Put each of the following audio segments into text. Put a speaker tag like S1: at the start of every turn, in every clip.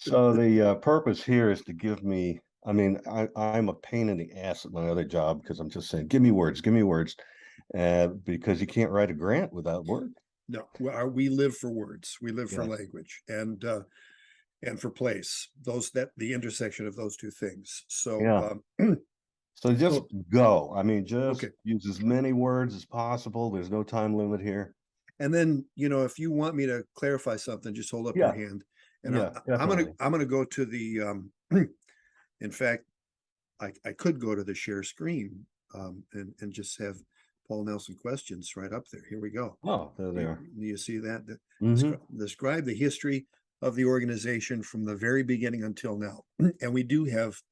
S1: So the purpose here is to give me, I mean, I'm a pain in the ass at my other job because I'm just saying, give me words, because you can't write a grant without words.
S2: No, we live for words. We live for
S1: Yeah.
S2: language and for place. The intersection of those two things.
S1: Yeah.
S2: So
S1: So just
S2: so
S1: go. I mean, just
S2: okay.
S1: use as many words as possible. There's no time limit here.
S2: And then, if you want me to clarify something, just hold up your
S1: Yeah.
S2: hand. And
S1: Yeah,
S2: I'm gonna
S1: definitely.
S2: I'm gonna go to the in fact, I could go to the share screen and just have Paul Nelson questions right up there. Here we go.
S1: Oh, there they
S2: You,
S1: are.
S2: you see that?
S1: Hmm.
S2: Describe the history of the organization from the very beginning until now. And we do have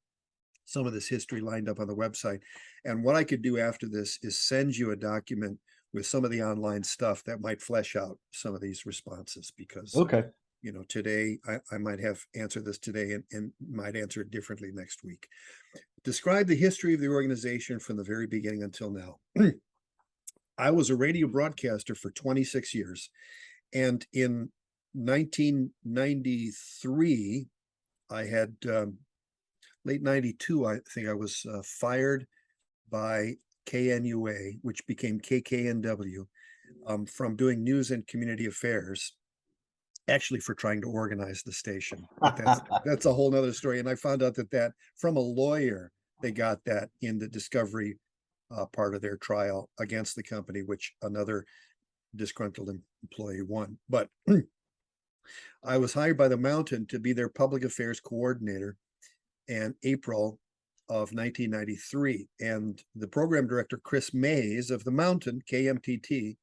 S2: some of this history lined up on the website. And what I could do after this is send you a document with some of the online stuff that might flesh out some of these responses, because
S1: Okay.
S2: today I might have answered this today and might answer it differently next week. Describe the history of the organization from the very beginning until now. I was a radio broadcaster for 26 years. And in 1993, I had late 92, I think I was fired by KNUA, which became KKNW, from doing news and community affairs, actually for trying to organize the station. But that's a whole nother story. And I found out that from a lawyer, they got that in the discovery part of their trial against the company, which another disgruntled employee won. But I was hired by the Mountain to be their public affairs coordinator in April of 1993. And the program director, Chris Mays of the Mountain, KMTT,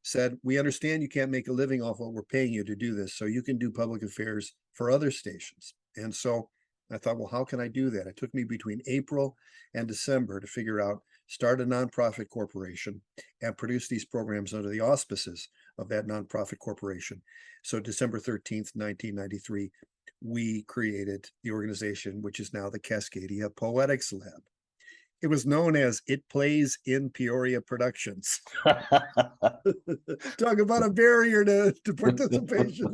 S2: said, "We understand you can't make a living off what we're paying you to do this, so you can do public affairs for other stations." And so I thought, well, how can I do that? It took me between April and December to figure out, start a nonprofit corporation and produce these programs under the auspices of that nonprofit corporation. So December 13th, 1993, we created the organization, which is now the Cascadia Poetics Lab. It was known as It Plays in Peoria Productions. Talk about a barrier to participation.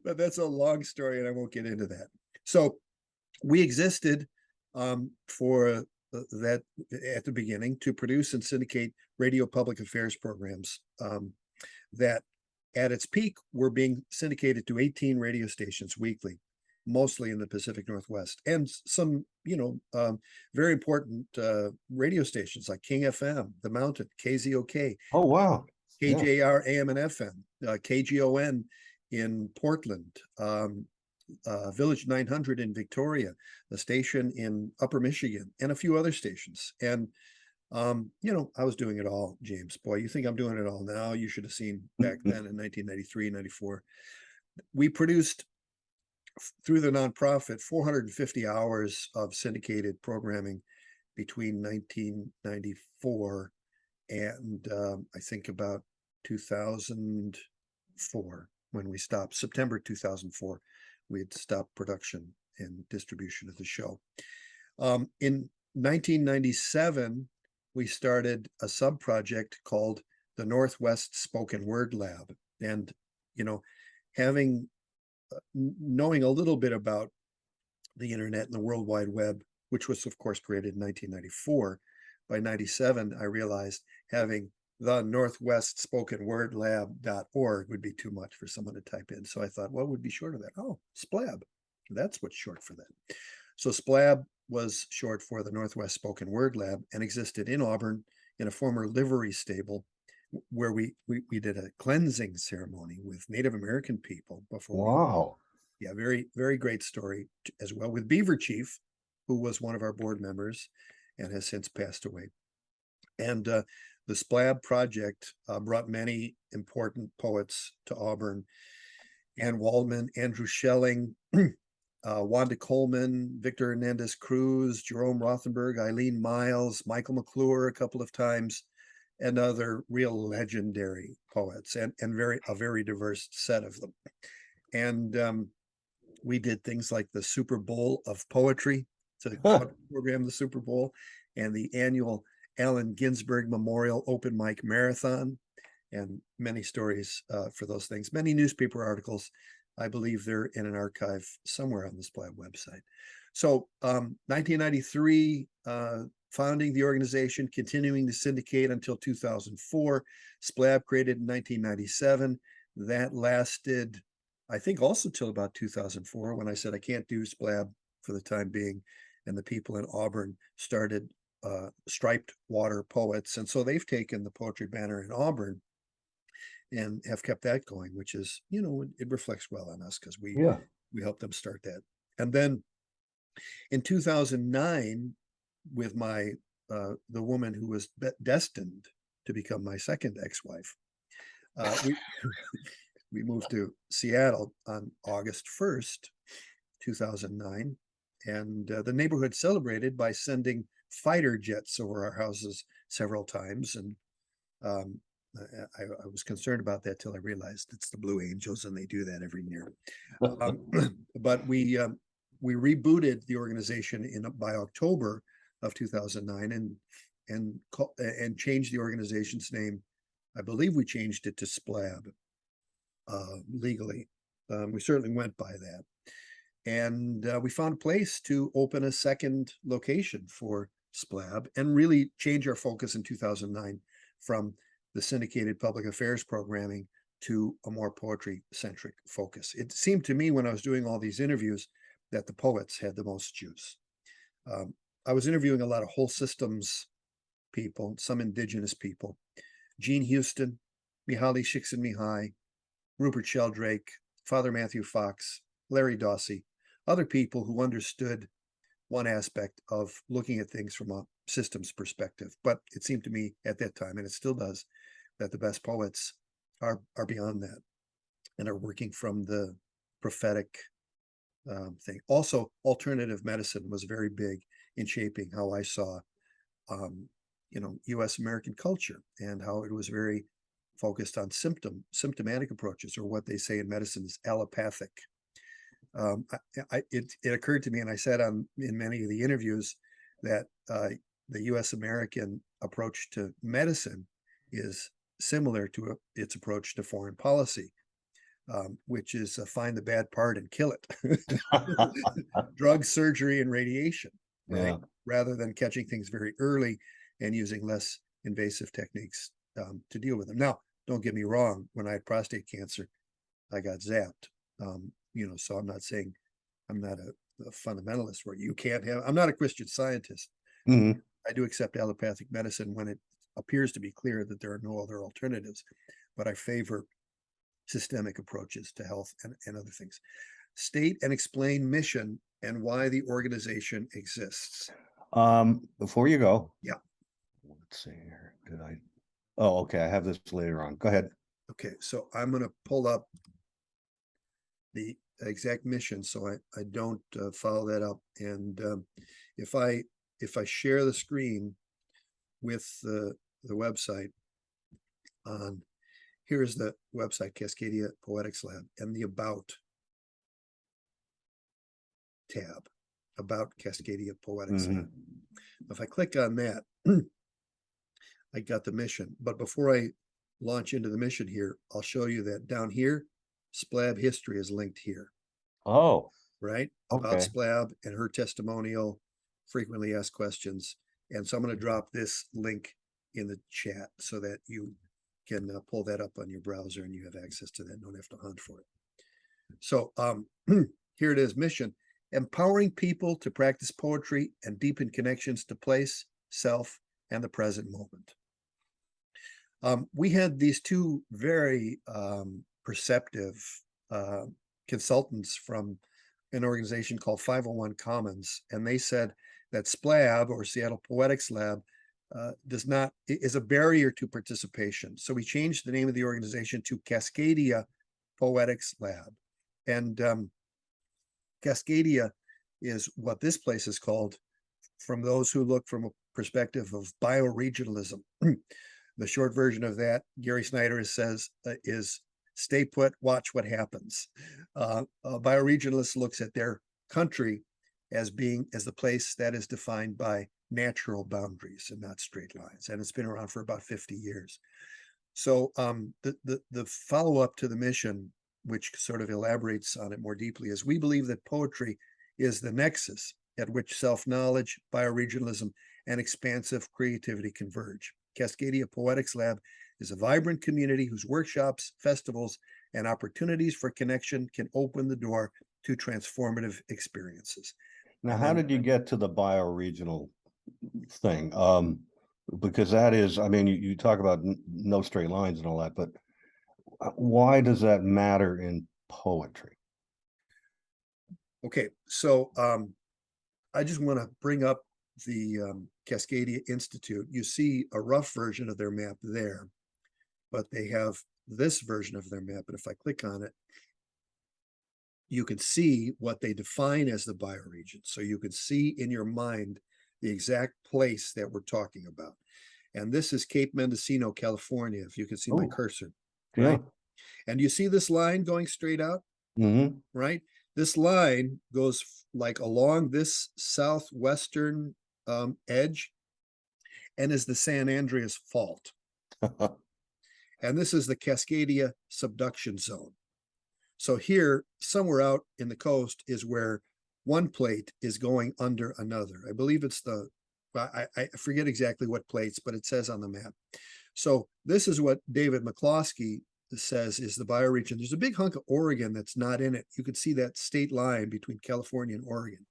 S2: But that's a long story, and I won't get into that. So we existed for that at the beginning to produce and syndicate radio public affairs programs that at its peak were being syndicated to 18 radio stations weekly, mostly in the Pacific Northwest, and some, very important radio stations like King FM, The Mountain, KZOK,
S1: Oh, wow. Yeah.
S2: KJR AM and FM, KGON in Portland, Village 900 in Victoria, a station in Upper Michigan, and a few other stations. And I was doing it all, James. Boy, you think I'm doing it all now? You should have seen back then in 1993, 94. We produced, through the nonprofit, 450 hours of syndicated programming between 1994 and I think about 2004, when we stopped. September 2004, we had stopped production and distribution of the show. In 1997, we started a sub-project called the Northwest Spoken Word Lab. And, knowing a little bit about the internet and the World Wide Web, which was, of course, created in 1994, by 97, I realized having the Northwest Spoken Word Lab.org would be too much for someone to type in. So I thought, what would be short of that? Oh, SPLAB. That's what's short for that. So SPLAB was short for the Northwest Spoken Word Lab and existed in Auburn in a former livery stable, where we did a cleansing ceremony with Native American people before.
S1: Wow.
S2: Yeah, very, very great story as well, with Beaver Chief, who was one of our board members and has since passed away. And the SPLAB project brought many important poets to Auburn: Ann Waldman, Andrew Schelling, Wanda Coleman, Victor Hernandez Cruz, Jerome Rothenberg, Eileen Miles, Michael McClure a couple of times, and other real legendary poets, and a very diverse set of them. And we did things like the Super Bowl of Poetry, to program the Super Bowl, and the annual Allen Ginsberg Memorial Open Mic Marathon, and many stories for those things, many newspaper articles I believe they're in an archive somewhere on the SPLAB website. So 1993, founding the organization, continuing to syndicate until 2004. SPLAB created in 1997. That lasted, I think, also till about 2004, when I said I can't do SPLAB for the time being, and the people in Auburn started Striped Water Poets, and so they've taken the poetry banner in Auburn and have kept that going, which is, you know, it reflects well on us because we helped them start that. And then in 2009, with my the woman who was destined to become my second ex-wife, we moved to Seattle on August 1st, 2009, and the neighborhood celebrated by sending fighter jets over our houses several times. And I was concerned about that till I realized it's the Blue Angels, and they do that every year. But we rebooted the organization by October of 2009, and changed the organization's name. I believe we changed it to SPLAB legally. We certainly went by that. And we found a place to open a second location for SPLAB and really change our focus in 2009 from the syndicated public affairs programming to a more poetry-centric focus. It seemed to me when I was doing all these interviews that the poets had the most juice. I was interviewing a lot of whole systems people, some indigenous people, Gene Houston, Mihaly Csikszentmihalyi, Rupert Sheldrake, Father Matthew Fox, Larry Dawsey, other people who understood one aspect of looking at things from a systems perspective. But it seemed to me at that time, and it still does, that the best poets are beyond that and are working from the prophetic thing. Also, alternative medicine was very big in shaping how I saw, U.S. American culture, and how it was very focused on symptomatic approaches, or what they say in medicine is allopathic. It occurred to me, and I said in many of the interviews, that the U.S. American approach to medicine is similar to its approach to foreign policy, which is find the bad part and kill it. Drug, surgery, and radiation, right? Rather than catching things very early and using less invasive techniques to deal with them. Now, don't get me wrong, when I had prostate cancer, I got zapped. So I'm not saying I'm not a fundamentalist where you can't have, I'm not a Christian Scientist.
S1: Mm-hmm.
S2: I do accept allopathic medicine when it appears to be clear that there are no other alternatives, but I favor systemic approaches to health and other things. State and explain mission and why the organization exists.
S1: Before you go.
S2: Yeah.
S1: Let's see here. Oh, okay. I have this later on. Go ahead.
S2: Okay. So I'm going to pull up the exact mission so I don't follow that up. And if I share the screen with the website on, here's the website, Cascadia Poetics Lab, and the About tab, About Cascadia Poetics Lab. If I click on that, I got the mission. But before I launch into the mission here, I'll show you that down here, SPLAB history is linked here.
S1: Oh,
S2: right.
S1: Okay.
S2: About SPLAB and her testimonial, frequently asked questions. And so I'm going to drop this link in the chat so that you can pull that up on your browser and you have access to that. Don't have to hunt for it. So here it is, mission: empowering people to practice poetry and deepen connections to place, self, and the present moment. We had these two very perceptive consultants from an organization called 501 Commons, and they said that SPLAB, or Seattle Poetics Lab, is a barrier to participation. So we changed the name of the organization to Cascadia Poetics Lab. And Cascadia is what this place is called from those who look from a perspective of bioregionalism. The short version of that, Gary Snyder says, is stay put, watch what happens. A bioregionalist looks at their country as the place that is defined by natural boundaries and not straight lines. And it's been around for about 50 years. So the follow-up to the mission which sort of elaborates on it more deeply, is we believe that poetry is the nexus at which self-knowledge, bioregionalism, and expansive creativity converge. Cascadia Poetics Lab is a vibrant community whose workshops, festivals, and opportunities for connection can open the door to transformative experiences.
S1: Now,
S2: And
S1: how
S2: then,
S1: did you get to the bioregional thing? Because that is, I mean, you talk about no straight lines and all that, but why does that matter in poetry?
S2: okay, so I just want to bring up the Cascadia Institute. You see a rough version of their map there, but they have this version of their map. And if I click on it, you can see what they define as the bioregion. So you can see in your mind the exact place that we're talking about. And this is Cape Mendocino, California, if you can see my cursor, right? And you see this line going straight out, right? This line goes like along this southwestern edge and is the San Andreas Fault. And this is the Cascadia subduction zone. So here, somewhere out in the coast is where one plate is going under another. I believe it's I forget exactly what plates, but it says on the map. So this is what David McCloskey says is the bioregion. There's a big hunk of Oregon that's not in it. You can see that state line between California and Oregon.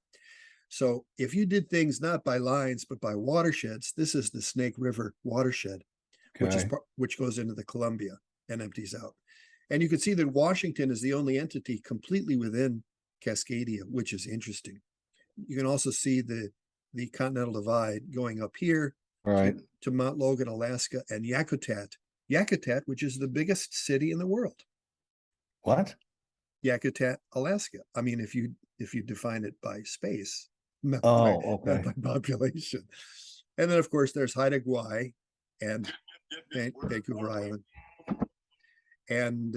S2: So if you did things not by lines, but by watersheds, this is the Snake River watershed, which goes into the Columbia and empties out. And you can see that Washington is the only entity completely within Cascadia, which is interesting. You can also see the Continental Divide going up here to Mount Logan, Alaska, and Yakutat, which is the biggest city in the world.
S1: What?
S2: Yakutat, Alaska. I mean, if you define it by space, not by population. And then, of course, there's Haida Gwaii and Vancouver Island. And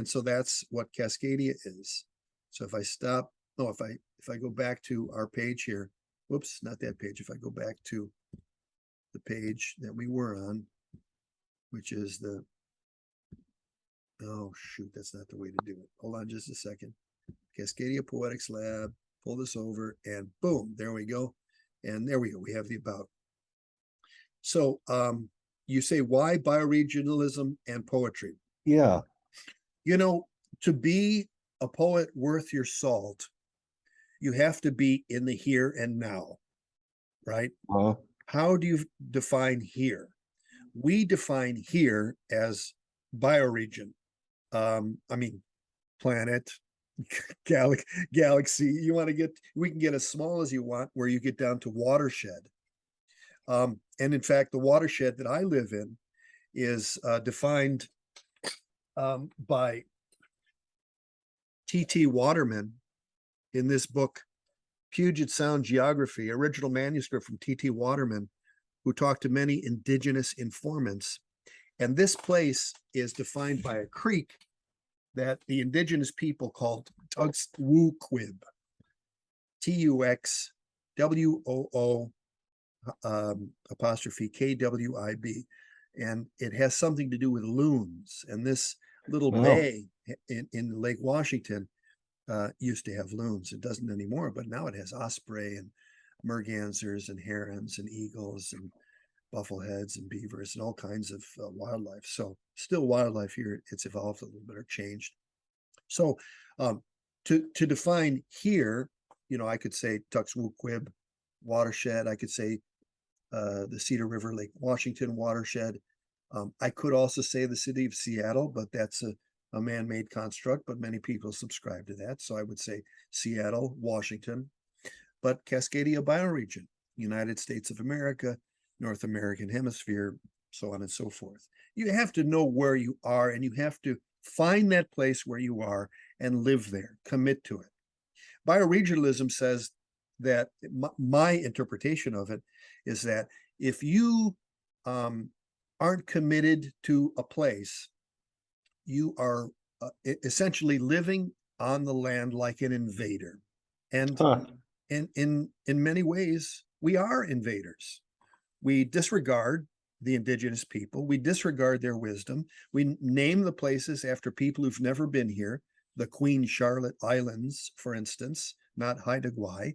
S2: so that's what Cascadia is. So if I stop, if I go back to our page here, whoops, not that page. If I go back to the page that we were on, which is oh shoot, that's not the way to do it. Hold on just a second. Cascadia Poetics Lab, pull this over, and boom, there we go. And there we go, we have the about. So you say, why bioregionalism and poetry?
S1: Yeah.
S2: You know, to be a poet worth your salt, you have to be in the here and now, right? How do you define here? We define here as bioregion. I mean, planet, galaxy. You want to get, we can get as small as you want, where you get down to watershed. And in fact, the watershed that I live in is defined by T.T. Waterman in this book, Puget Sound Geography, original manuscript from T.T. Waterman, who talked to many indigenous informants. And this place is defined by a creek that the indigenous people called Tuxwooquib, Tuxwoo apostrophe Kwib. And it has something to do with loons. And this little bay in Lake Washington used to have loons. It doesn't anymore, but now it has osprey and mergansers and herons and eagles and buffleheads and beavers and all kinds of wildlife. So still wildlife here. It's evolved a little bit or changed. So to define here, you know, I could say Tuxwooquib watershed. I could say the Cedar River Lake Washington watershed. I could also say the city of Seattle, but that's a man-made construct, but many people subscribe to that. So I would say Seattle, Washington, but Cascadia bioregion, United States of America, North American hemisphere, so on and so forth. You have to know where you are, and you have to find that place where you are and live there, commit to it. Bioregionalism says that my interpretation of it is that if you aren't committed to a place, you are essentially living on the land like an invader. And in many ways, we are invaders. We disregard the indigenous people. We disregard their wisdom. We name the places after people who've never been here. The Queen Charlotte Islands, for instance, not Haida Gwaii.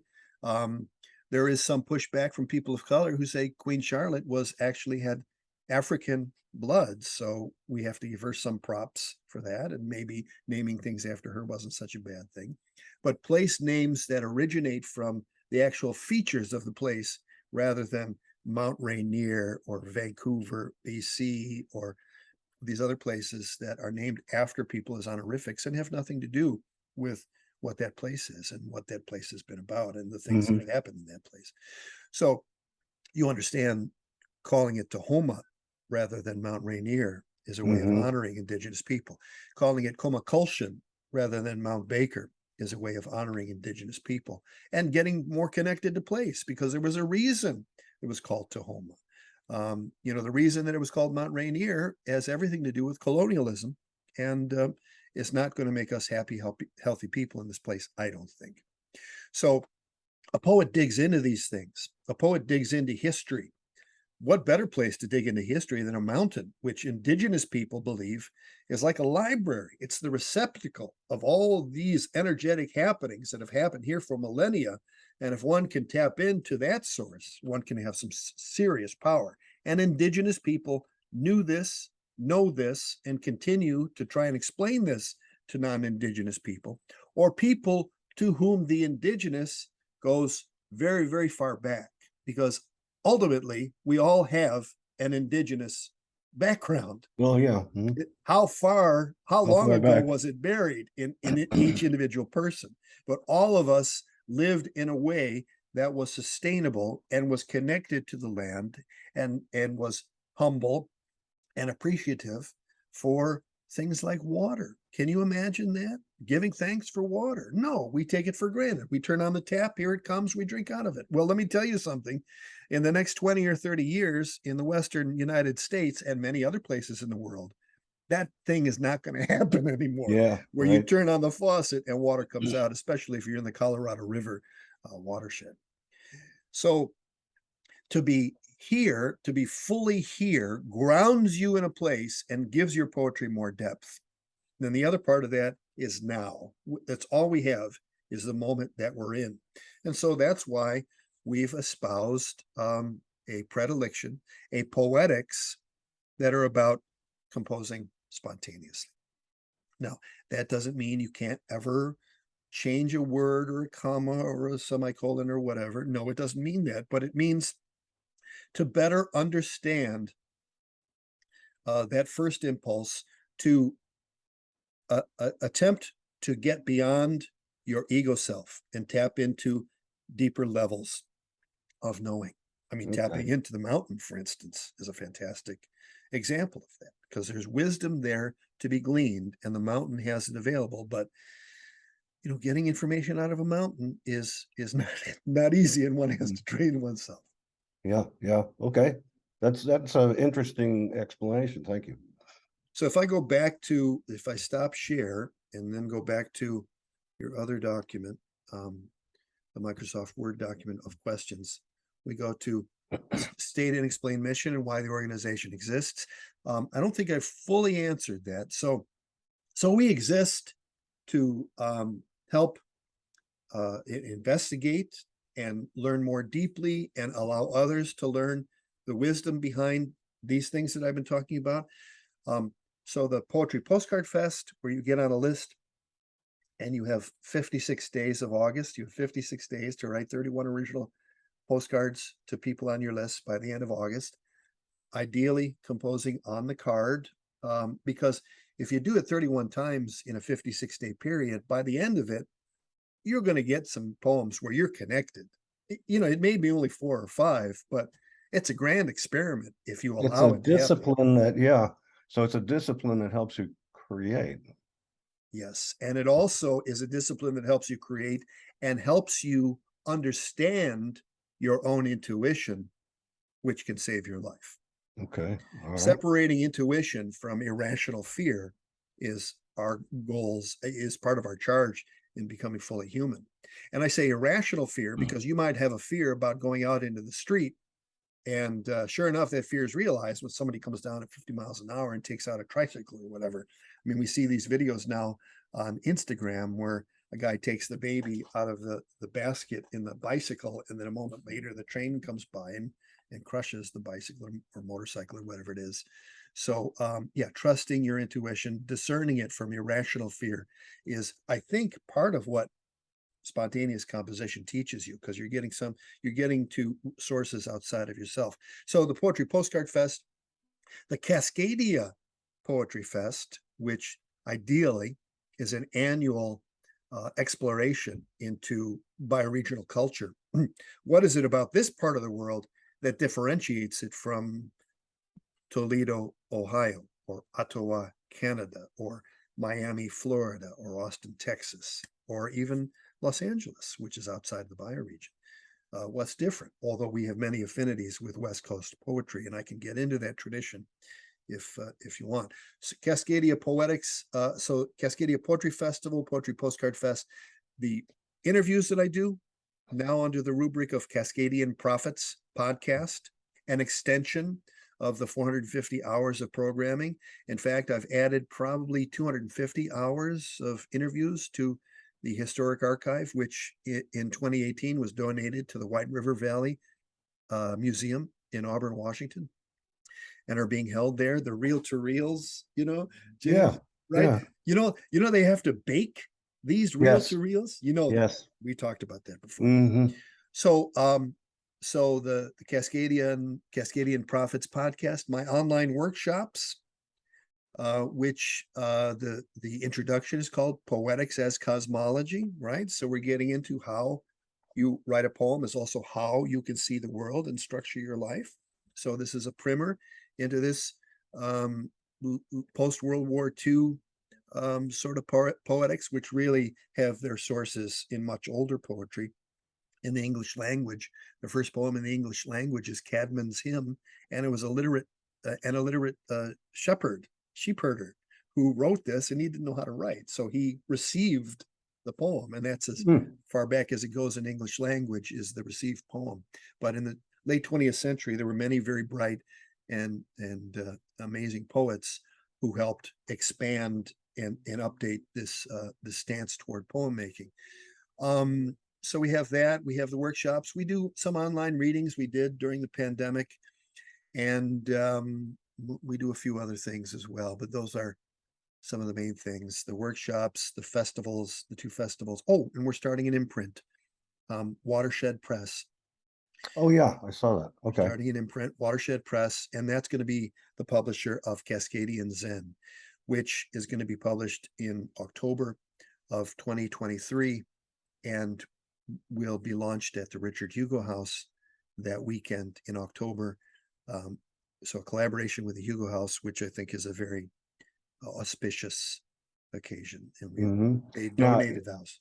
S2: There is some pushback from people of color who say Queen Charlotte was actually had African blood. So we have to give her some props for that. And maybe naming things after her wasn't such a bad thing. But place names that originate from the actual features of the place rather than Mount Rainier or Vancouver, BC, or these other places that are named after people as honorifics and have nothing to do with what that place is and what that place has been about and the things that have happened in that place. So you understand calling it Tahoma rather than Mount Rainier is a way of honoring indigenous people. Calling it Comacultion rather than Mount Baker is a way of honoring indigenous people and getting more connected to place, because there was a reason it was called Tahoma. The reason that it was called Mount Rainier has everything to do with colonialism, and it's not going to make us happy, healthy people in this place, I don't think. So a poet digs into these things. A poet digs into history. What better place to dig into history than a mountain, which indigenous people believe is like a library? It's the receptacle of all these energetic happenings that have happened here for millennia. And if one can tap into that source, one can have some serious power. And indigenous people knew this, know this, and continue to try and explain this to non-indigenous people, or people to whom the indigenous goes very, very far back, because ultimately we all have an indigenous background.
S1: Well, yeah.
S2: How long
S1: far
S2: ago
S1: back?
S2: was it buried in each individual person? But all of us lived in a way that was sustainable and was connected to the land and was humble and appreciative for things like water. Can you imagine that? Giving thanks for water? No, we take it for granted. We turn on the tap, here it comes, we drink out of it. Well, let me tell you something. In the next 20 or 30 years in the Western United States and many other places in the world, that thing is not going to happen anymore.
S1: Yeah.
S2: Where you turn on the faucet and water comes out, especially if you're in the Colorado River watershed. So to be here, to be fully here, grounds you in a place and gives your poetry more depth. Then the other part of that is now. That's all we have, is the moment that we're in. And so that's why we've espoused a predilection, a poetics that are about composing spontaneously. Now, that doesn't mean you can't ever change a word or a comma or a semicolon or whatever. No, it doesn't mean that, but it means to better understand that first impulse to attempt to get beyond your ego self and tap into deeper levels of knowing. I mean, tapping into the mountain, for instance, is a fantastic example of that, because there's wisdom there to be gleaned and the mountain has it available. But getting information out of a mountain is not easy, and one has to train oneself.
S1: Yeah. Okay. That's an interesting explanation. Thank you.
S2: So if I stop share and then go back to your other document, the Microsoft Word document of questions, we go to state and explain mission and why the organization exists. I don't think I've fully answered that. So we exist to help investigate and learn more deeply and allow others to learn the wisdom behind these things that I've been talking about. So the Poetry Postcard Fest, where you get on a list and you have 56 days of August, you have 56 days to write 31 original postcards to people on your list by the end of August, ideally composing on the card, because if you do it 31 times in a 56-day period, by the end of it, you're going to get some poems where you're connected. It may be only 4 or 5, but it's a grand experiment if you allow it.
S1: It's a discipline so it's a discipline that helps you create.
S2: Yes. And it also is a discipline that helps you create and helps you understand your own intuition, which can save your life.
S1: Okay. All right.
S2: Separating intuition from irrational fear is our goals, is part of our charge in becoming fully human. And I say irrational fear because you might have a fear about going out into the street And sure enough, that fear is realized when somebody comes down at 50 miles an hour and takes out a tricycle or whatever. I mean, we see these videos now on Instagram where a guy takes the baby out of the basket in the bicycle, and then a moment later the train comes by and crushes the bicycle or motorcycle or whatever it is. So yeah, trusting your intuition, discerning it from irrational fear is, I think, part of what spontaneous composition teaches you, because you're getting to sources outside of yourself. So the Poetry Postcard Fest, the Cascadia Poetry Fest, which ideally is an annual exploration into bioregional culture. What is it about this part of the world that differentiates it from Toledo, Ohio, or Ottawa, Canada, or Miami, Florida, or Austin, Texas, or even Los Angeles, which is outside the bioregion? What's different? Although we have many affinities with West Coast poetry, and I can get into that tradition if you want. So Cascadia Poetics, so Cascadia Poetry Festival, Poetry Postcard Fest, the interviews that I do now under the rubric of Cascadian Prophets podcast, an extension of the 450 hours of programming. In fact, I've added probably 250 hours of interviews to the historic archive, which in 2018 was donated to the White River Valley Museum in Auburn, Washington, and are being held there. The reel-to-reels, James,
S1: Yeah.
S2: right?
S1: Yeah.
S2: They have to bake these
S1: Yes.
S2: reel-to-reels.
S1: Yes.
S2: We talked about that before.
S1: Hmm.
S2: So, so the Cascadian Prophets podcast, my online workshops, which the introduction is called Poetics as Cosmology, right? So we're getting into how you write a poem is also how you can see the world and structure your life. So this is a primer into this post-World War II sort of poetics, which really have their sources in much older poetry in the English language. The first poem in the English language is Cadman's Hymn, and it was an illiterate sheepherder who wrote this, and he didn't know how to write. So he received the poem, and that's as far back as it goes in English language, is the received poem. But in the late 20th century, there were many very bright and amazing poets who helped expand and update this stance toward poem making. So we have that. We have the workshops. We do some online readings we did during the pandemic, and we do a few other things as well. But those are some of the main things: the workshops, the festivals, the two festivals. Oh, and we're starting an imprint, Watershed Press.
S1: Oh yeah, I saw that. Okay.
S2: Starting an imprint, Watershed Press, and that's going to be the publisher of Cascadian Zen, which is going to be published in October of 2023, and will be launched at the Richard Hugo House that weekend in October. So a collaboration with the Hugo House, which I think is a very auspicious occasion, and they donated the house.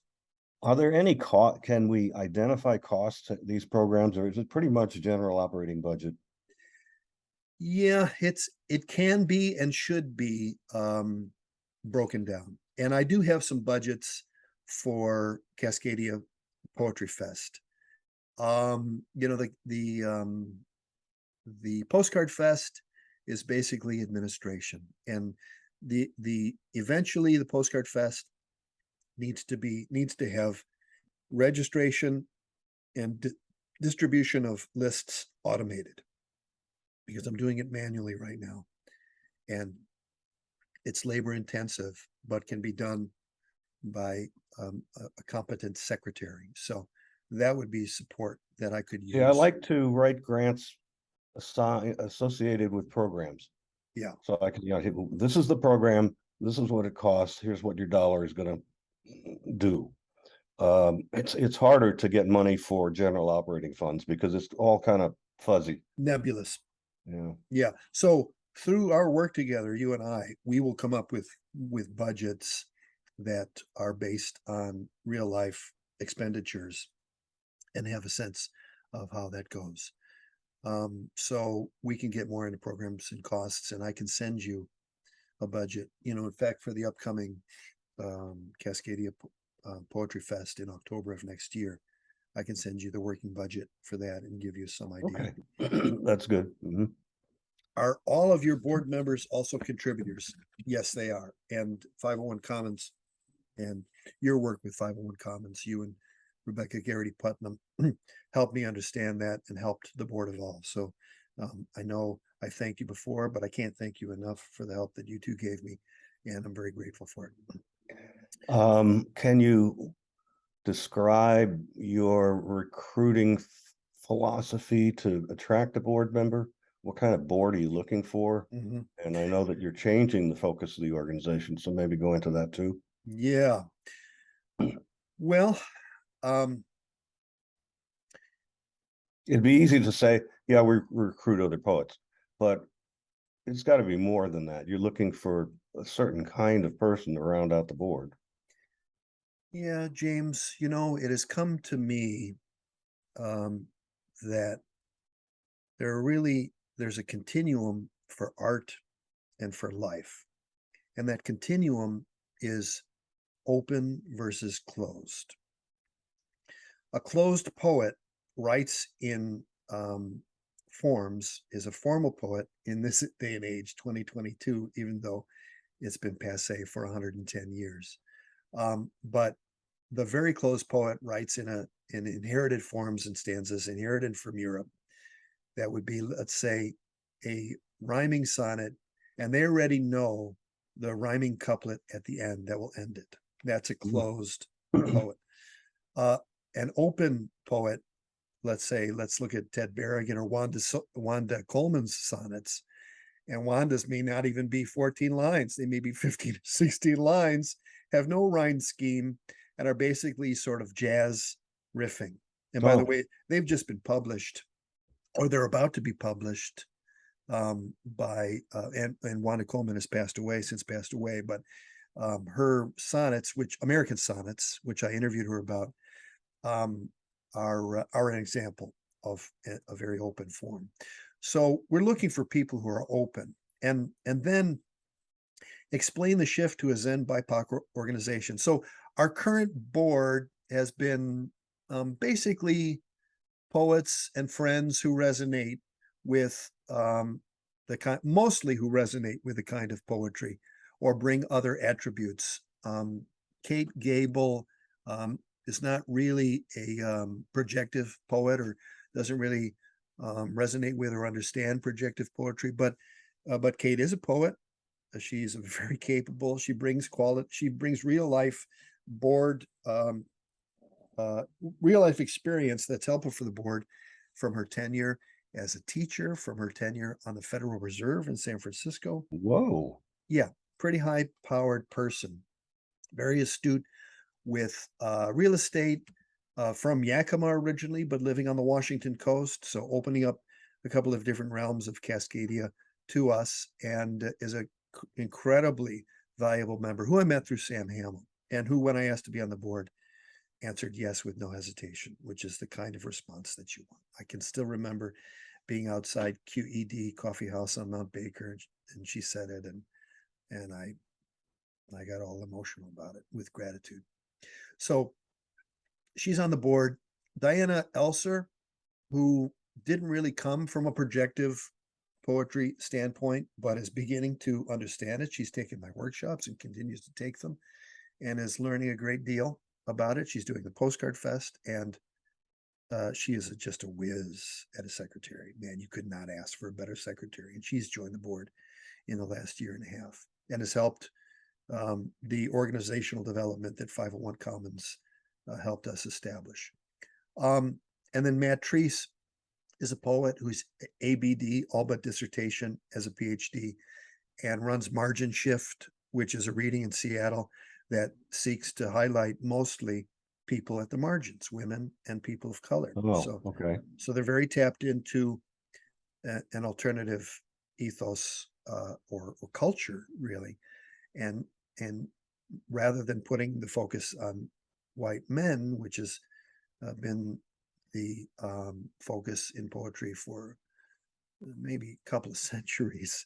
S1: Are there any can we identify costs to these programs, or is it pretty much general operating budget?
S2: Yeah, it can be and should be broken down. And I do have some budgets for Cascadia Poetry Fest. The Postcard Fest is basically administration, and eventually the Postcard Fest needs to have registration and distribution of lists automated, because I'm doing it manually right now, and it's labor intensive, but can be done by a competent secretary. So that would be support that I could use.
S1: Yeah, I like to write grants associated with programs.
S2: Yeah.
S1: So I can, this is the program, this is what it costs, here's what your dollar is going to do. It's harder to get money for general operating funds because it's all kind of fuzzy,
S2: nebulous.
S1: Yeah.
S2: Yeah. So through our work together, you and I, we will come up with budgets that are based on real life expenditures and have a sense of how that goes. So we can get more into programs and costs, and I can send you a budget. In fact, for the upcoming Cascadia Poetry Fest in October of next year, I can send you the working budget for that and give you some idea.
S1: Okay, that's good. Mhm.
S2: Are all of your board members also contributors? Yes, they are. And 501 Commons and your work with 501 Commons, you and Rebecca Garrity Putnam helped me understand that and helped the board evolve. So I know I thanked you before, but I can't thank you enough for the help that you two gave me. And I'm very grateful for it.
S1: Can you describe your recruiting philosophy to attract a board member? What kind of board are you looking for?
S2: Mhm.
S1: And I know that you're changing the focus of the organization, so maybe go into that too.
S2: Yeah. Well,
S1: It'd be easy to say, yeah, we recruit other poets, but it's got to be more than that. You're looking for a certain kind of person to round out the board.
S2: yeah, James, it has come to me that there's a continuum for art and for life. And that continuum is open versus closed. A closed poet writes in forms, is a formal poet in this day and age, 2022, even though it's been passe for 110 years. But the very closed poet writes in inherited forms and stanzas inherited from Europe. That would be, let's say, a rhyming sonnet, and they already know the rhyming couplet at the end that will end it. That's a closed poet. An open poet, let's look at Ted Berrigan or Wanda Coleman's sonnets. And Wanda's may not even be 14 lines. They may be 15 or 16 lines, have no rhyme scheme, and are basically sort of jazz riffing. And by the way, they've just been published, or they're about to be published by, and Wanda Coleman has passed away, but her sonnets, American sonnets, which I interviewed her about, are an example of a very open form. So we're looking for people who are open, and then explain the shift to a Zen BIPOC organization. So our current board has been basically poets and friends who resonate with mostly who resonate with the kind of poetry or bring other attributes. Kate Gable is not really a projective poet, or doesn't really resonate with or understand projective poetry, but Kate is a poet. She's very capable. She brings real life board, real life experience that's helpful for the board from her tenure as a teacher, from her tenure on the Federal Reserve in San Francisco.
S1: Whoa.
S2: Yeah, pretty high powered person, very astute with real estate, from Yakima originally, but living on the Washington coast. So opening up a couple of different realms of Cascadia to us, and is a incredibly valuable member who I met through Sam Hamill, and who, when I asked to be on the board, answered yes with no hesitation, which is the kind of response that you want. I can still remember being outside QED Coffee House on Mount Baker, and she said it, and I got all emotional about it with gratitude. So she's on the board. Diana Elser, who didn't really come from a projective poetry standpoint, but is beginning to understand it. She's taken my workshops and continues to take them, and is learning a great deal about it. She's doing the Postcard Fest, and she is just a whiz at a secretary. Man, you could not ask for a better secretary. And she's joined the board in the last year and a half, and has helped the organizational development that 501 Commons helped us establish. And then Matt Treese is a poet who's ABD, all but dissertation, as a PhD, and runs Margin Shift, which is a reading in Seattle that seeks to highlight mostly people at the margins, women and people of color.
S1: Oh, okay.
S2: So they're very tapped into an alternative ethos or culture, really, and rather than putting the focus on white men, which has been the focus in poetry for maybe a couple of centuries,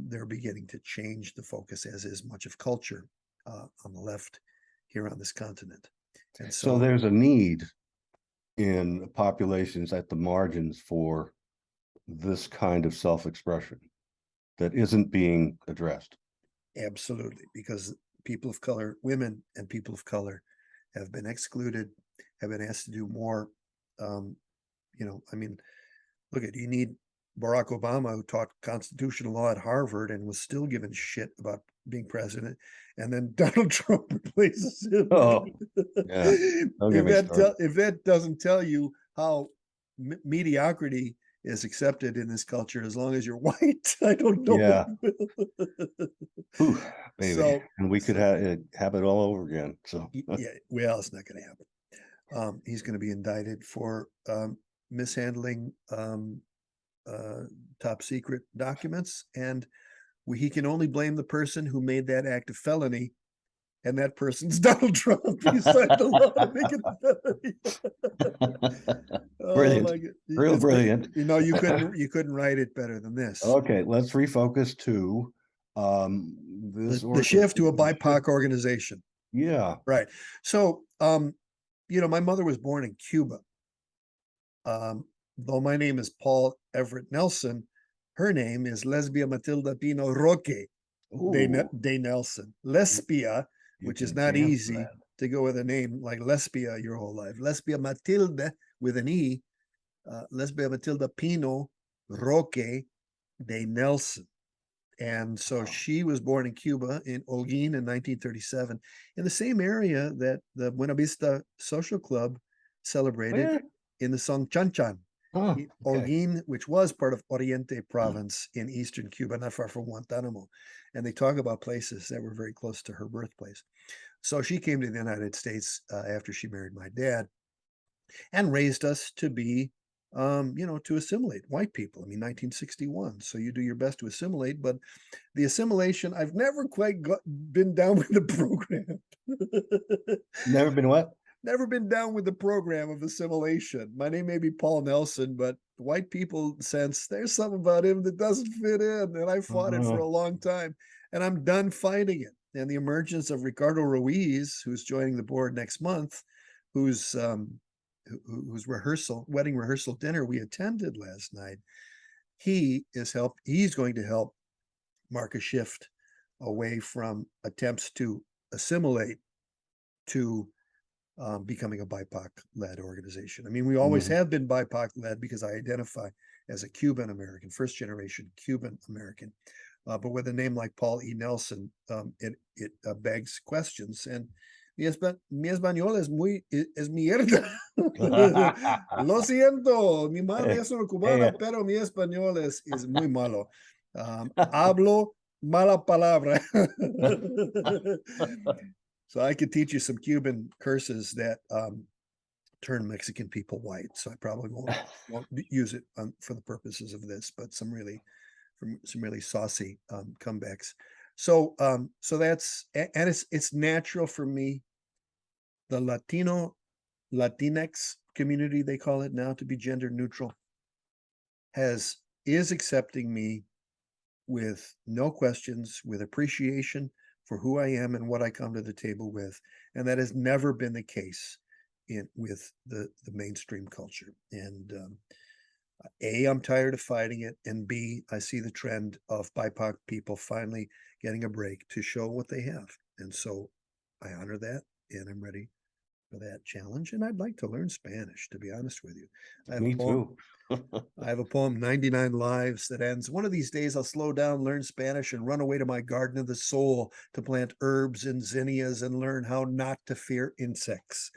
S2: they're beginning to change the focus, as is much of culture on the left here on this continent. And
S1: So there's a need in populations at the margins for this kind of self-expression that isn't being addressed.
S2: Absolutely, because people of color, women and people of color have been excluded, have been asked to do more. I mean, look at, you need Barack Obama, who taught constitutional law at Harvard and was still given shit about being president, and then Donald Trump replaces him.
S1: Oh, yeah. Don't get me started.
S2: If that doesn't tell you how mediocrity is accepted in this culture, as long as you're white, I don't know.
S1: Yeah. Ooh, baby.
S2: So,
S1: and we could have it all over again. So
S2: yeah, well, it's not going to happen. He's going to be indicted for mishandling top secret documents, and he can only blame the person who made that act a felony, and that person's Donald Trump. He signed the law to make it a felony.
S1: Brilliant.
S2: Oh my God.
S1: Real brilliant.
S2: You couldn't write it better than this.
S1: Okay, let's refocus to
S2: the shift to a BIPOC organization.
S1: Yeah.
S2: Right. So my mother was born in Cuba. Though my name is Paul Everett Nelson, her name is Lesbia Matilda Pino Roque de Nelson. Lesbia, which is not easy to go with a name like Lesbia your whole life. Lesbia Matilda with an E, Lesbia Matilda Pino Roque de Nelson. And so she was born in Cuba, in Holguin in 1937, in the same area that the Buena Vista Social Club celebrated in the song Chan Chan. Holguin, which was part of Oriente province in eastern Cuba, not far from Guantanamo. And they talk about places that were very close to her birthplace. So she came to the United States after she married my dad and raised us to be, to assimilate white people. I mean, 1961. So you do your best to assimilate, but the assimilation, I've never quite been down with the program.
S1: Never been what?
S2: Never been down with the program of assimilation. My name may be Paul Nelson, but white people sense there's something about him that doesn't fit in. And I fought it for a long time, and I'm done fighting it. And the emergence of Ricardo Ruiz, who's joining the board next month, whose wedding rehearsal dinner we attended last night, he's going to help mark a shift away from attempts to assimilate to becoming a BIPOC-led organization. I mean, we always have been BIPOC-led because I identify as a Cuban American, first generation Cuban American. But with a name like Paul E. Nelson, it begs questions. And mi español es mierda. Lo siento, mi madre es una cubana, pero mi español es muy malo. Hablo mala palabra. So I could teach you some Cuban curses that turn Mexican people white. So I probably won't use it for the purposes of this, but some really saucy comebacks. So that's, and it's natural for me. The Latinx community, they call it now, to be gender neutral, is accepting me with no questions, with appreciation for who I am and what I come to the table with. And that has never been the case with the mainstream culture. And A, I'm tired of fighting it. And B, I see the trend of BIPOC people finally getting a break to show what they have. And so I honor that, and I'm ready for that challenge. And I'd like to learn Spanish, to be honest with you.
S1: Me too.
S2: I have a poem, 99 Lives, that ends, one of these days I'll slow down, learn Spanish, and run away to my garden of the soul to plant herbs and zinnias and learn how not to fear insects.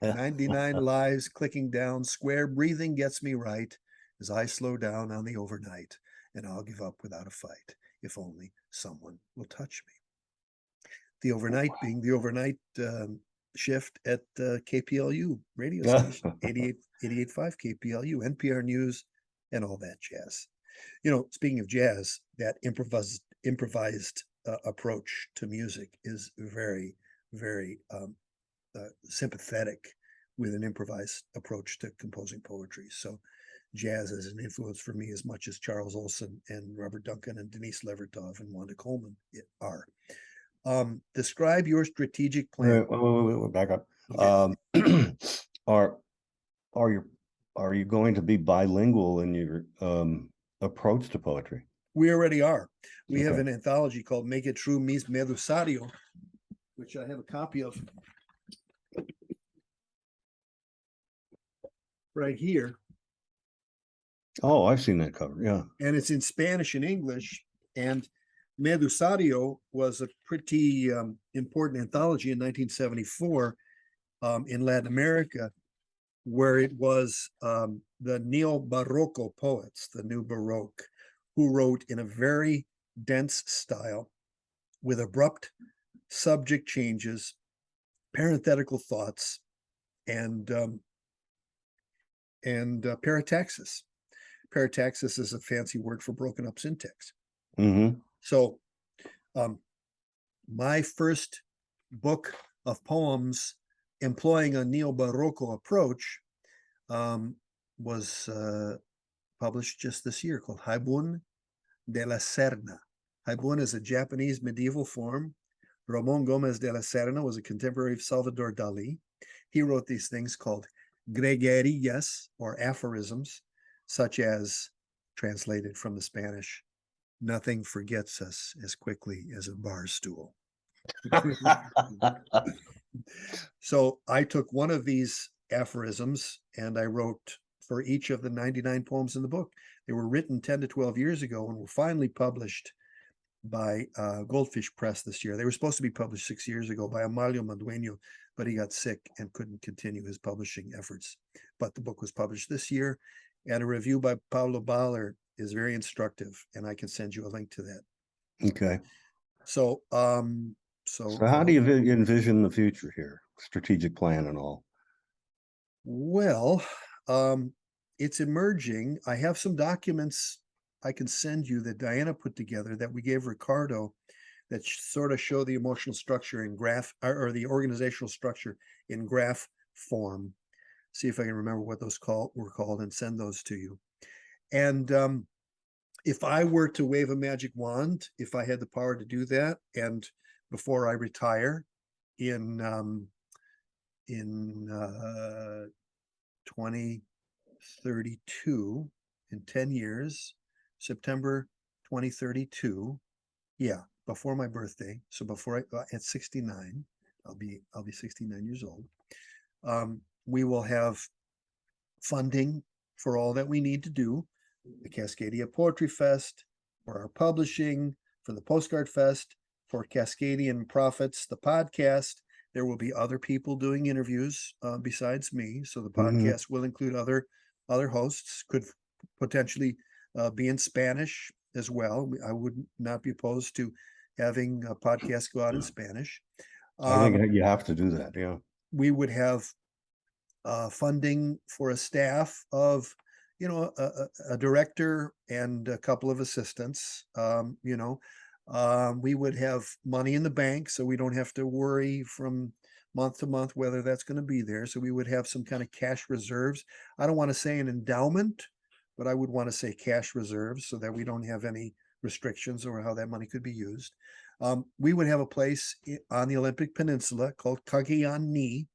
S2: 99 lives clicking down, square breathing gets me right as I slow down on the overnight, and I'll give up without a fight if only someone will touch me. The overnight being the overnight shift at KPLU radio station, 88.5 KPLU, NPR News, and all that jazz. Speaking of jazz, that improvised approach to music is very, very sympathetic with an improvised approach to composing poetry. So jazz is an influence for me as much as Charles Olson and Robert Duncan and Denise Levertov and Wanda Coleman are. Describe your strategic plan.
S1: Wait, back up.
S2: Okay.
S1: are you are you going to be bilingual in your approach to poetry?
S2: We already are. We have
S1: Okay.
S2: an anthology called Make It True Mis Medusario, which I have a copy of right here.
S1: Oh, I've seen that cover. Yeah.
S2: And it's in Spanish and English. And Medusario was a pretty important anthology in 1974 in Latin America, where it was the neo-Barroco poets, the new Baroque, who wrote in a very dense style with abrupt subject changes, parenthetical thoughts, and parataxis. Parataxis is a fancy word for broken up syntax.
S1: Mm-hmm.
S2: So my first book of poems employing a neo-Barroco approach was published just this year, called Haibun de la Serna. Haibun is a Japanese medieval form. Ramon Gomez de la Serna was a contemporary of Salvador Dali. He wrote these things called greguerillas, or aphorisms, such as, translated from the Spanish, nothing forgets us as quickly as a bar stool. So I took one of these aphorisms and I wrote for each of the 99 poems in the book. They were written 10 to 12 years ago and were finally published by Goldfish Press this year. They were supposed to be published 6 years ago by Amalio Madueño, but he got sick and couldn't continue his publishing efforts. But the book was published this year, and a review by Paulo Baller is very instructive, and I can send you a link to that.
S1: Okay.
S2: So,
S1: So how do you envision the future here? Strategic plan and all.
S2: well, it's emerging. I have some documents I can send you that Diana put together that we gave Ricardo that sort of show the emotional structure in graph, or the organizational structure in graph form. See if I can remember what those were called and send those to you. And if I were to wave a magic wand, if I had the power to do that, and before I retire in 2032, in 10 years, September 2032, yeah, before my birthday, so before at 69, I'll be 69 years old. We will have funding for all that we need to do, the Cascadia Poetry Fest, for our publishing, for the Postcard Fest, for Cascadian Prophets, the podcast. There will be other people doing interviews besides me, so the podcast will include other hosts. Could potentially be in Spanish as well. I would not be opposed to having a podcast go out in Spanish.
S1: I think you have to do that. Yeah.
S2: We would have funding for a staff of, a director and a couple of assistants. We would have money in the bank, so we don't have to worry from month to month whether that's going to be there. So we would have some kind of cash reserves. I don't want to say an endowment, but I would want to say cash reserves so that we don't have any restrictions over how that money could be used. We would have a place on the Olympic Peninsula called Cagayan Ni,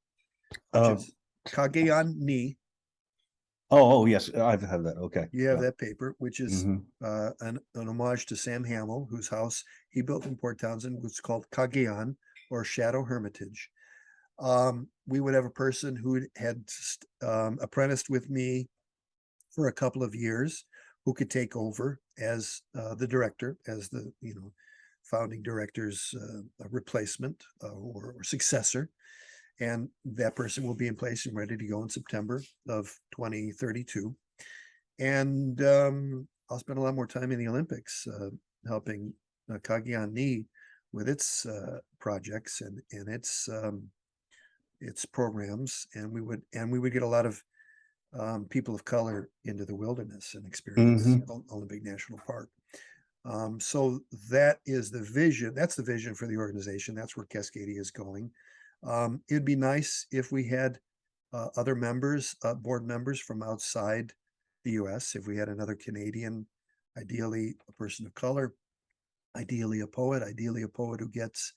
S2: which is Cagayan Ni.
S1: Oh, yes, I've had that. Okay.
S2: You have that paper, which is
S1: Mm-hmm.
S2: an homage to Sam Hamill, whose house he built in Port Townsend, was called Cagayan, or Shadow Hermitage. We would have a person who had apprenticed with me for a couple of years, who could take over as the director, as the founding director's replacement or successor. And that person will be in place and ready to go in September of 2032. And I'll spend a lot more time in the Olympics helping Cagayan Ni with its projects and its programs, and we would get a lot of people of color into the wilderness and experience Olympic National Park. So that is the vision. That's the vision for the organization. That's where Cascadia is going. It'd be nice if we had other members, board members from outside the US, if we had another Canadian, ideally a person of color, ideally a poet who gets,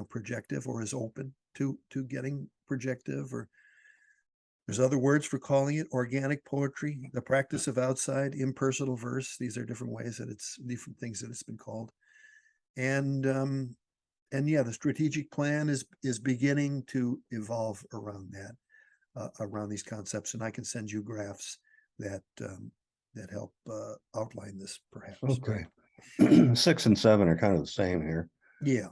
S2: projective or is open to getting projective, or There's other words for calling it: organic poetry, the practice of outside impersonal verse. These are different ways that it's different things that it's been called. And yeah, the strategic plan is beginning to evolve around that, around these concepts. And I can send you graphs that that help outline this, perhaps.
S1: Okay. 6 and 7 are kind of the same here.
S2: Yeah.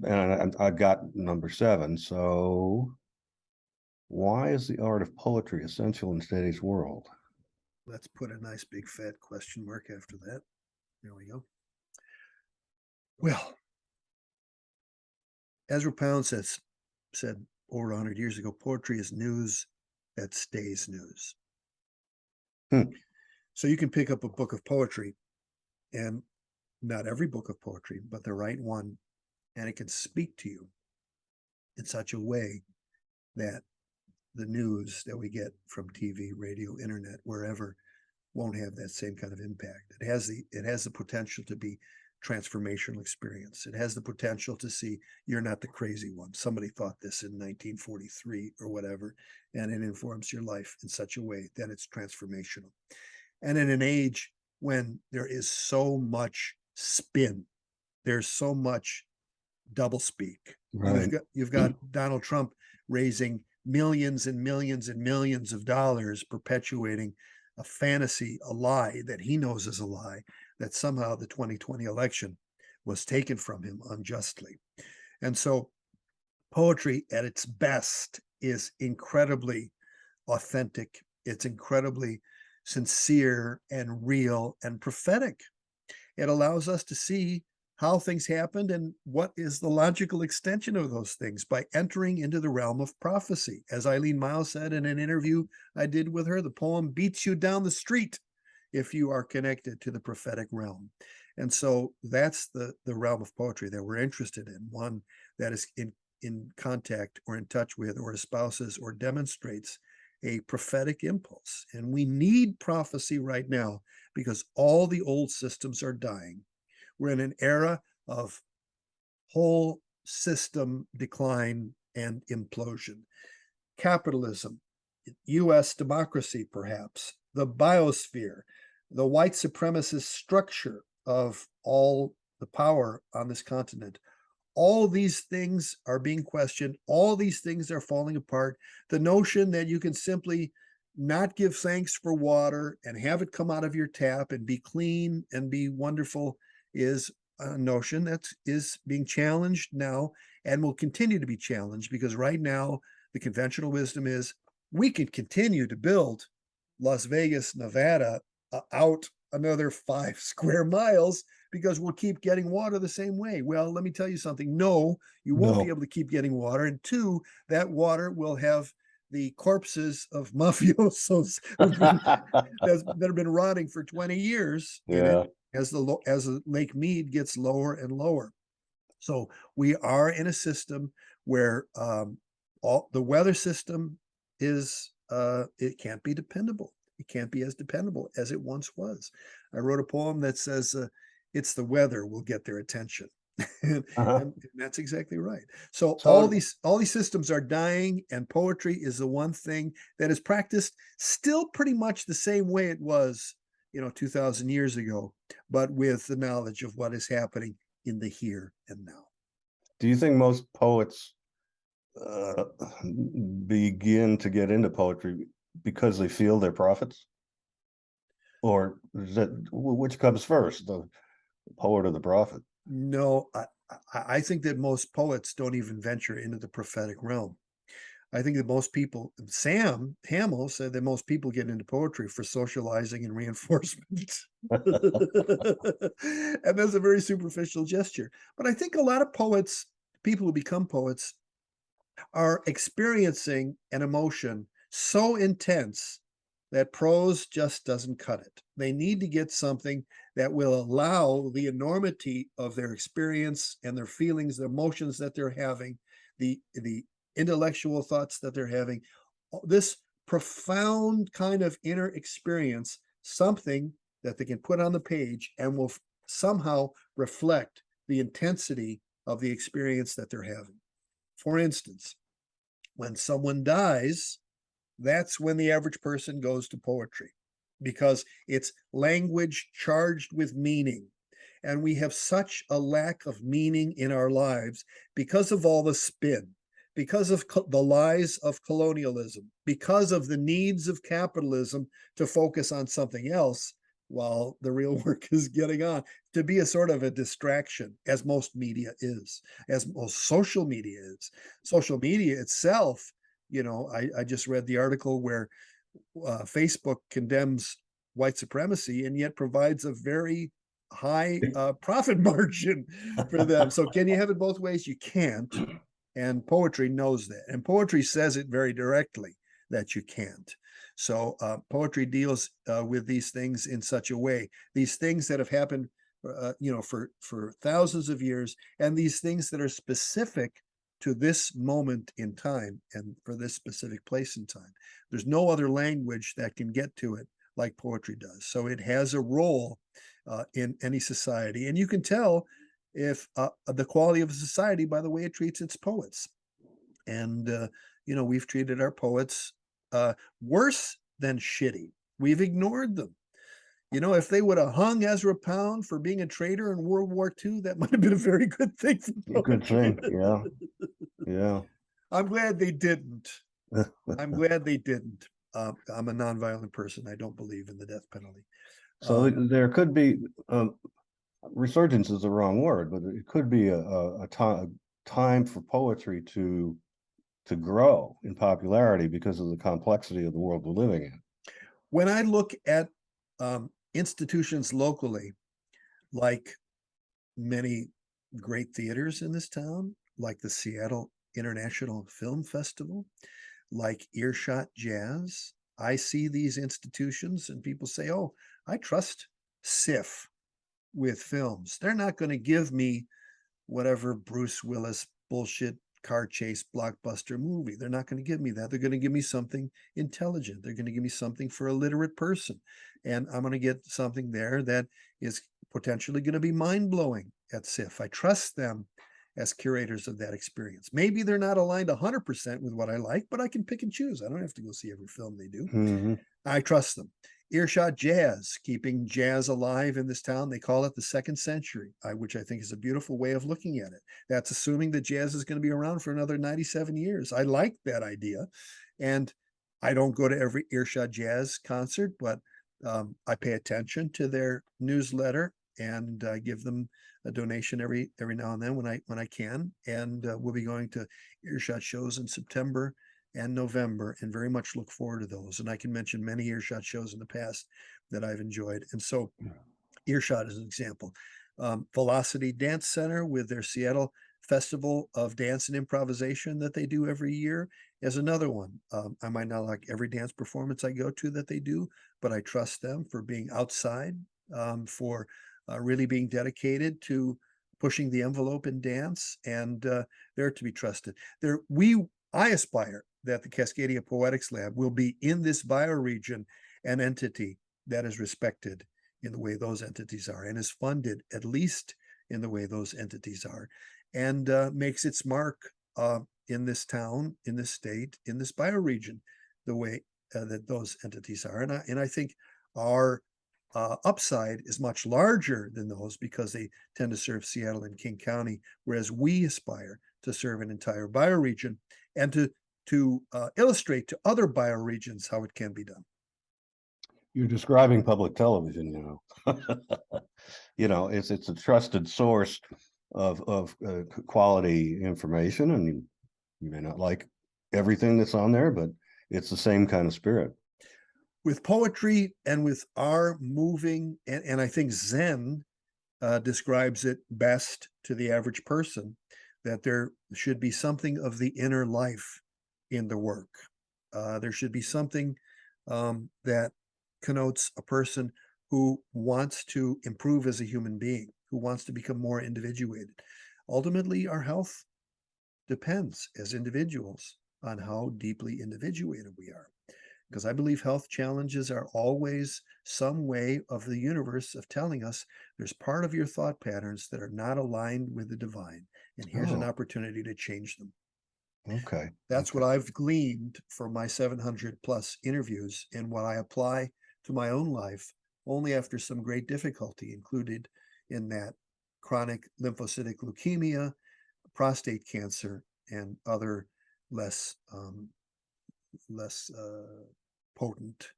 S1: And I've got number 7. So why is the art of poetry essential in today's world?
S2: Let's put a nice big fat question mark after that. There we go. Well, Ezra Pound said over 100 years ago, poetry is news that stays news. So you can pick up a book of poetry, and not every book of poetry, but the right one, and it can speak to you in such a way that the news that we get from TV, radio, internet, wherever, won't have that same kind of impact. It has the potential to be transformational experience. It has the potential to see you're not the crazy one. Somebody thought this in 1943 or whatever, and it informs your life in such a way that it's transformational. And in an age when there is so much spin, there's so much doublespeak.
S1: Right.
S2: You've got Donald Trump raising millions and millions and millions of dollars, perpetuating a fantasy, a lie that he knows is a lie, that somehow the 2020 election was taken from him unjustly. And so poetry at its best is incredibly authentic. It's incredibly sincere and real and prophetic. It allows us to see how things happened and what is the logical extension of those things by entering into the realm of prophecy. As Eileen Miles said in an interview I did with her, the poem beats you down the street if you are connected to the prophetic realm. And so that's the realm of poetry that we're interested in, one that is in contact or in touch with or espouses or demonstrates a prophetic impulse. And we need prophecy right now because all the old systems are dying. We're in an era of whole system decline and implosion. Capitalism, US democracy, perhaps, the biosphere, the white supremacist structure of all the power on this continent. All these things are being questioned. All these things are falling apart. The notion that you can simply not give thanks for water and have it come out of your tap and be clean and be wonderful is a notion that is being challenged now and will continue to be challenged, because right now the conventional wisdom is we can continue to build Las Vegas, Nevada out another 5 square miles because we'll keep getting water the same way. Well, let me tell you something. No, you won't be able to keep getting water. And 2, that water will have the corpses of mafiosos that have been rotting for 20 years in it as the Lake Mead gets lower and lower. So we are in a system where all the weather system is it can't be dependable. It can't be as dependable as it once was. I wrote a poem that says it's the weather will get their attention. and that's exactly right. So all these systems are dying, and poetry is the one thing that is practiced still pretty much the same way it was 2,000 years ago, but with the knowledge of what is happening in the here and now.
S1: Do you think most poets begin to get into poetry because they feel they're prophets? Or is that which comes first, the poet or the prophet?
S2: No, I think that most poets don't even venture into the prophetic realm. I think that most people, Sam Hamill said that most people get into poetry for socializing and reinforcement. And that's a very superficial gesture. But I think a lot of poets, people who become poets, are experiencing an emotion so intense that prose just doesn't cut it. They need to get something that will allow the enormity of their experience and their feelings, the emotions that they're having, the intellectual thoughts that they're having, this profound kind of inner experience, something that they can put on the page and will somehow reflect the intensity of the experience that they're having. For instance, when someone dies, that's when the average person goes to poetry, because it's language charged with meaning. And we have such a lack of meaning in our lives because of all the spin, because of the lies of colonialism, because of the needs of capitalism to focus on something else while the real work is getting on, to be a sort of a distraction, as most media is, as most social media is. Social media itself, I just read the article where Facebook condemns white supremacy and yet provides a very high profit margin for them. So can you have it both ways? You can't. And poetry knows that. And poetry says it very directly that you can't. So poetry deals with these things in such a way, these things that have happened, for thousands of years, and these things that are specific to this moment in time and for this specific place in time. There's no other language that can get to it like poetry does. So it has a role in any society. And you can tell if the quality of a society by the way it treats its poets. And, we've treated our poets worse than shitty. We've ignored them. If they would have hung Ezra Pound for being a traitor in World War II, that might have been a very good thing for poetry.
S1: Good thing, yeah. Yeah.
S2: I'm glad they didn't. I'm glad they didn't. I'm a nonviolent person. I don't believe in the death penalty.
S1: So there could be resurgence is the wrong word, but it could be a time for poetry to grow in popularity because of the complexity of the world we're living in.
S2: When I look at institutions locally, like many great theaters in this town, like the Seattle International Film Festival, like Earshot Jazz, I see these institutions and people say, oh, I trust SIF with films. They're not going to give me whatever Bruce Willis bullshit car chase blockbuster movie. They're not going to give me that. They're going to give me something intelligent. They're going to give me something for a literate person. And I'm going to get something there that is potentially going to be mind-blowing at SIF. I trust them as curators of that experience. Maybe they're not aligned 100% with what I like, but I can pick and choose. I don't have to go see every film they do.
S1: Mm-hmm.
S2: I trust them. Earshot Jazz, keeping jazz alive in this town. They call it the second century, which I think is a beautiful way of looking at it. That's assuming that jazz is going to be around for another 97 years. I like that idea. And I don't go to every Earshot Jazz concert, but I pay attention to their newsletter and give them a donation every now and then when I can. And we'll be going to Earshot shows in September and November, and very much look forward to those. And I can mention many Earshot shows in the past that I've enjoyed. And so Earshot is an example. Velocity Dance Center with their Seattle Festival of Dance and Improvisation that they do every year is another one. I might not like every dance performance I go to that they do, but I trust them for being outside, for really being dedicated to pushing the envelope in dance, and they're to be trusted. I aspire that the Cascadia Poetics Lab will be in this bioregion an entity that is respected in the way those entities are and is funded at least in the way those entities are, and makes its mark in this town, in this state, in this bioregion, the way that those entities are. And I think our upside is much larger than those because they tend to serve Seattle and King County, whereas we aspire to serve an entire bioregion and to illustrate to other bioregions how it can be done.
S1: You're describing public television, it's a trusted source of quality information, and you may not like everything that's on there, but it's the same kind of spirit.
S2: With poetry and with our moving, and I think Zen describes it best to the average person, that there should be something of the inner life in the work. There should be something that connotes a person who wants to improve as a human being, who wants to become more individuated. Ultimately, our health depends as individuals on how deeply individuated we are. Because I believe health challenges are always some way of the universe of telling us there's part of your thought patterns that are not aligned with the divine. And here's an opportunity to change them.
S1: Okay.
S2: That's what I've gleaned from my 700 plus interviews and what I apply to my own life only after some great difficulty included in that chronic lymphocytic leukemia, prostate cancer, and other less potent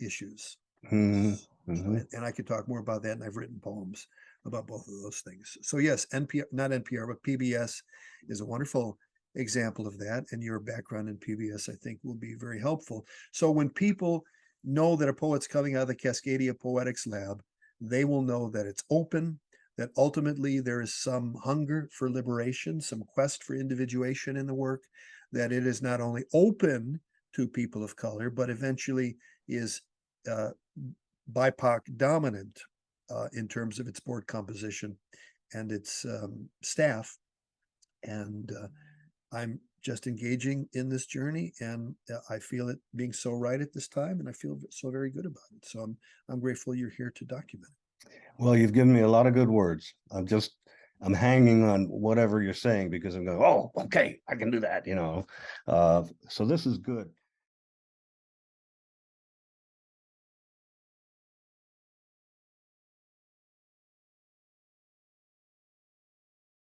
S2: issues.
S1: Mhm,
S2: So,
S1: mhm.
S2: and I could talk more about that, and I've written poems about both of those things. So yes, NPR, not NPR, but PBS is a wonderful example of that. And your background in PBS, I think, will be very helpful. So when people know that a poet's coming out of the Cascadia Poetics Lab, they will know that it's open, that ultimately there is some hunger for liberation, some quest for individuation in the work, that it is not only open to people of color, but eventually is BIPOC dominant in terms of its board composition and its staff. And I'm just engaging in this journey, and I feel it being so right at this time, and I feel so very good about it. So I'm grateful you're here to document it.
S1: Well, you've given me a lot of good words. I'm hanging on whatever you're saying because I'm going, oh, okay, I can do that, you know. So this is good.